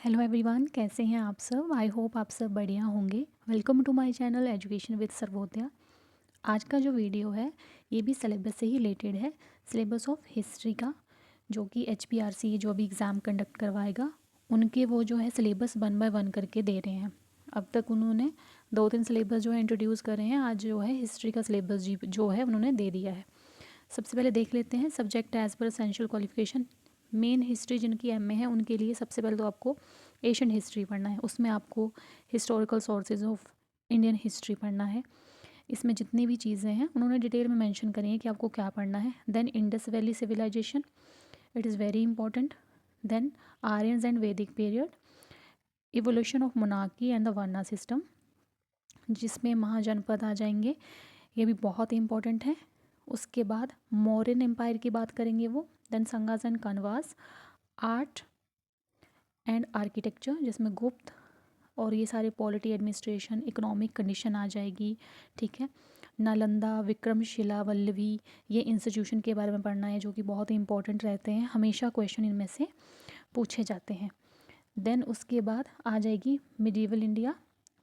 Hello everyone, कैसे हैं आप सब। आई होप आप सब बढ़िया होंगे। Welcome to my channel education with Sarvodaya. आज का जो वीडियो है ये भी सिलेबस से ही रिलेटेड है, सिलेबस ऑफ हिस्ट्री का, जो कि HPRC जो अभी एग्ज़ाम कंडक्ट करवाएगा उनके वो जो है सिलेबस 1 बाय 1 करके दे रहे हैं। अब तक उन्होंने 2-3 सिलेबस जो है इंट्रोड्यूस करे हैं, आज जो है हिस्ट्री का सिलेबस जो है उन्होंने दे दिया है। सबसे पहले देख लेते हैं subject as per essential qualification. Main history जिनकी MA है उनके लिए सबसे पहले तो आपको एशियन हिस्ट्री पढ़ना है। उसमें आपको historical sources of Indian history पढ़ना है। इसमें जितनी भी चीज़ें हैं उन्होंने डिटेल में मेंशन करी है कि आपको क्या पढ़ना है। Then Indus valley civilization, it is very important. Then Aryans and Vedic period, evolution of monarchy and the varna system, जिसमें महाजनपद आ जाएंगे, ये भी बहुत ही इंपॉर्टेंट है। उसके बाद मौर्यन एम्पायर की बात करेंगे वो। Then Sungas and Kanvas, art and architecture जिसमें गुप्त और ये सारे पॉलिटी एडमिनिस्ट्रेशन इकोनॉमिक कंडीशन आ जाएगी। ठीक है, नालंदा, विक्रमशिला, वल्लभी, ये इंस्टीट्यूशन के बारे में पढ़ना है जो कि बहुत ही इंपॉर्टेंट रहते हैं, हमेशा क्वेश्चन इनमें से पूछे जाते हैं। देन उसके बाद आ जाएगी मिडीवल इंडिया।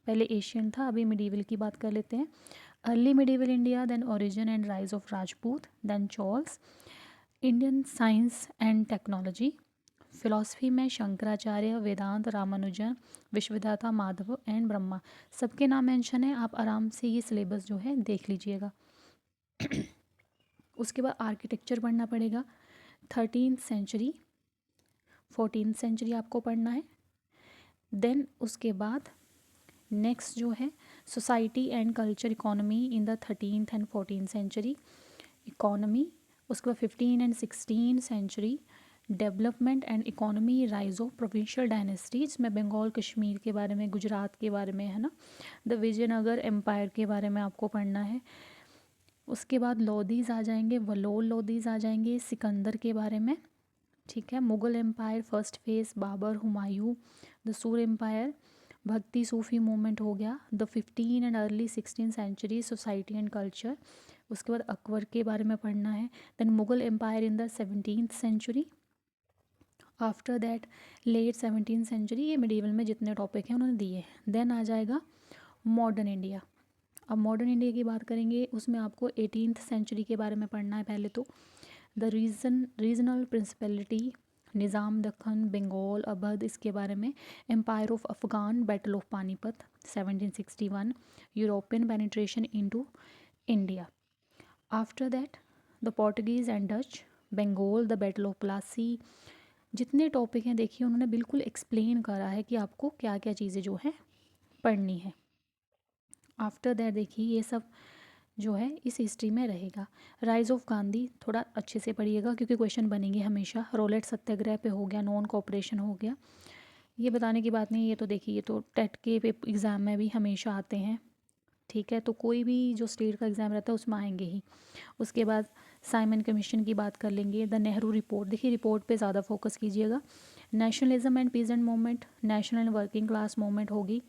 पहले एशियन था, अभी मिडीवल की बात कर लेते हैं। Early medieval India, then origin and rise of Rajput, then Cholas, Indian science and technology, philosophy में शंकराचार्य, वेदांत, रामानुजन, विश्वदाता, माधव एंड ब्रह्मा, सबके नाम मेंशन है। आप आराम से ये सिलेबस जो है देख लीजिएगा। उसके बाद आर्किटेक्चर पढ़ना पड़ेगा। 13th सेंचुरी, 14th सेंचुरी आपको पढ़ना है। देन उसके बाद नेक्स्ट जो है society and culture economy in the 13th and 14th century, economy. उसके बाद 15 and 16 century, development and economy, rise of provincial dynasties में बंगाल कश्मीर के बारे में, गुजरात के बारे में, है ना। द विजयनगर एम्पायर के बारे में आपको पढ़ना है। उसके बाद लोधीज आ जाएंगे, वलोल लोधीज आ जाएंगे, सिकंदर के बारे में। ठीक है, Mughal empire first phase, Babur, Humayun, the Sur empire, Bhakti Sufi movement हो गया। The 15 and early 16 century, society and culture. उसके बाद अकबर के बारे में पढ़ना है। Then Mughal empire in the 17th century. After that late 17th century, ये मिडीवल में जितने टॉपिक हैं उन्होंने दिए हैं। देन आ जाएगा मॉडर्न इंडिया। अब मॉडर्न इंडिया की बात करेंगे, उसमें आपको 18th सेंचुरी के बारे में पढ़ना है पहले तो। The regional principality, Nizam Deccan, Bengal, Awadh, इसके बारे में। Empire of Afghan, battle of Panipat 1761, European penetration into India. After that the Portuguese and Dutch, Bengal, the battle of Plassey. जितने टॉपिक हैं देखिए उन्होंने बिल्कुल एक्सप्लेन करा है कि आपको क्या क्या चीज़ें जो है पढ़नी है। आफ्टर दैट देखिए ये सब जो है इस हिस्ट्री में रहेगा। राइज ऑफ गांधी थोड़ा अच्छे से पढ़िएगा क्योंकि क्वेश्चन बनेंगे हमेशा। रोलेट सत्याग्रह पे हो गया, नॉन कोऑपरेशन हो गया, ये बताने की बात नहीं, ये तो देखिए ये तो टेट के एग्ज़ाम में भी हमेशा आते हैं। ठीक है, तो कोई भी जो स्टेट का एग्ज़ाम रहता है उसमें आएंगे ही। उसके बाद साइमन कमीशन की बात कर लेंगे। द नेहरू रिपोर्ट, देखिए रिपोर्ट पे ज़्यादा फोकस कीजिएगा। Nationalism and peasant movement, national and working class movement होगी।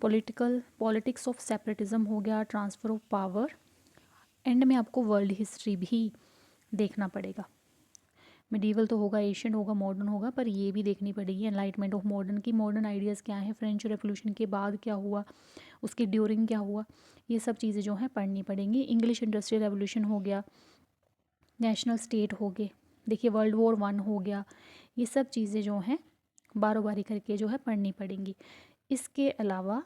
पॉलिटिक्स ऑफ सेपरेटिज्म हो गया, ट्रांसफ़र ऑफ पावर। एंड में आपको वर्ल्ड हिस्ट्री भी देखना पड़ेगा। मिडीवल तो होगा, एशियन होगा, मॉडर्न होगा, पर ये भी देखनी पड़ेगी। एनलाइटमेंट ऑफ मॉडर्न की मॉडर्न आइडियाज़ क्या हैं, फ्रेंच रेवोल्यूशन के बाद क्या हुआ, उसके ड्यूरिंग क्या हुआ, ये सब चीज़ें जो हैं पढ़नी पड़ेंगी। इंग्लिश इंडस्ट्रियल रेवोल्यूशन हो गया, नेशनल स्टेट हो गए, देखिए वर्ल्ड वॉर 1 हो गया, ये सब चीज़ें जो हैं बारी बारी करके जो है पढ़नी पड़ेंगी। इसके अलावा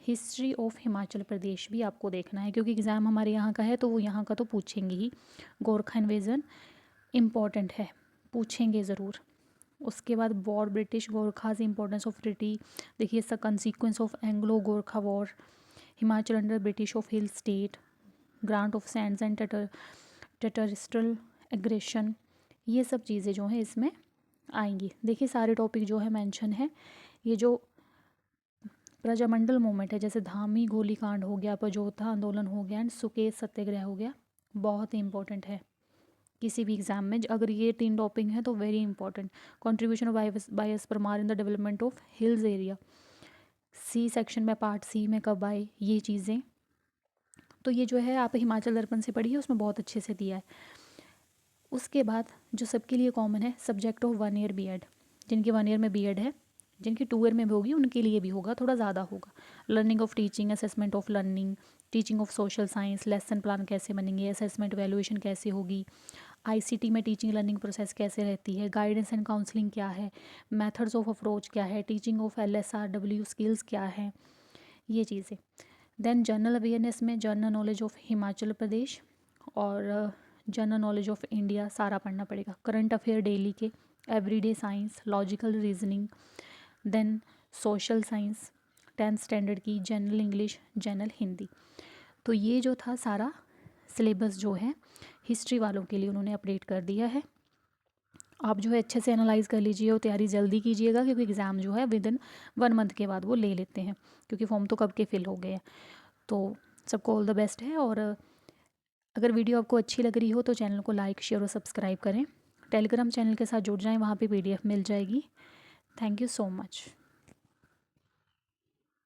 हिस्ट्री ऑफ हिमाचल प्रदेश भी आपको देखना है क्योंकि एग्ज़ाम हमारे यहाँ का है तो वो यहाँ का तो पूछेंगे ही। गोरखा इन्वेजन इम्पॉर्टेंट है, पूछेंगे ज़रूर। उसके बाद war British Gorkhas, importance of treaty, देखिए the consequence of Anglo Gorkha war, Himachal under British of hill state, grant of sands and territorial aggression, ये सब चीज़ें जो हैं इसमें आएंगी। देखिए सारे टॉपिक जो है मेंशन है। ये जो प्रजामंडल मूवमेंट है, जैसे धामी गोलीकांड हो गया, पजोथा आंदोलन हो गया एंड सुकेत सत्याग्रह हो गया, बहुत ही इंपॉर्टेंट है किसी भी एग्जाम में। अगर ये 3 टॉपिक हैं तो very important. Contribution of Y S Parmar in the development of hills area, C section में पार्ट सी में कब आए ये चीज़ें, तो ये जो है आप हिमाचल दर्पण से पढ़िए, उसमें बहुत अच्छे से दिया है। उसके बाद जो सबके लिए कॉमन है, सब्जेक्ट ऑफ 1 ईयर बीएड, जिनके 1 ईयर में बीएड है, जिनकी 2 ईयर में भी होगी उनके लिए भी होगा, थोड़ा ज़्यादा होगा। Learning of teaching, assessment of learning, teaching of social science, lesson plan कैसे बनेंगे, असेसमेंट वैल्यूएशन कैसे होगी, आईसीटी में टीचिंग लर्निंग प्रोसेस कैसे रहती है, गाइडेंस एंड काउंसलिंग क्या है, मेथड्स ऑफ अप्रोच क्या है, टीचिंग ऑफ LSRW स्किल्स क्या है, ये चीज़ें। देन जनरल अवेयरनेस में general knowledge of Himachal Pradesh और जनरल नॉलेज ऑफ इंडिया सारा पढ़ना पड़ेगा। करंट अफेयर डेली के, everyday science, logical reasoning, then social science, 10th standard की, जनरल इंग्लिश, जनरल हिंदी। तो ये जो था सारा सिलेबस जो है हिस्ट्री वालों के लिए उन्होंने अपडेट कर दिया है। आप जो है अच्छे से एनालाइज कर लीजिए और तैयारी जल्दी कीजिएगा, क्योंकि एग्ज़ाम जो है विदिन 1 मंथ के बाद वो ले लेते हैं, क्योंकि फॉर्म तो कब के फिल हो गए हैं। तो सबको ऑल द बेस्ट है। और अगर वीडियो आपको अच्छी लग रही हो तो चैनल को लाइक, शेयर और सब्सक्राइब करें। टेलीग्राम चैनल के साथ जुड़ जाएं, वहाँ पे PDF मिल जाएगी। Thank you so much.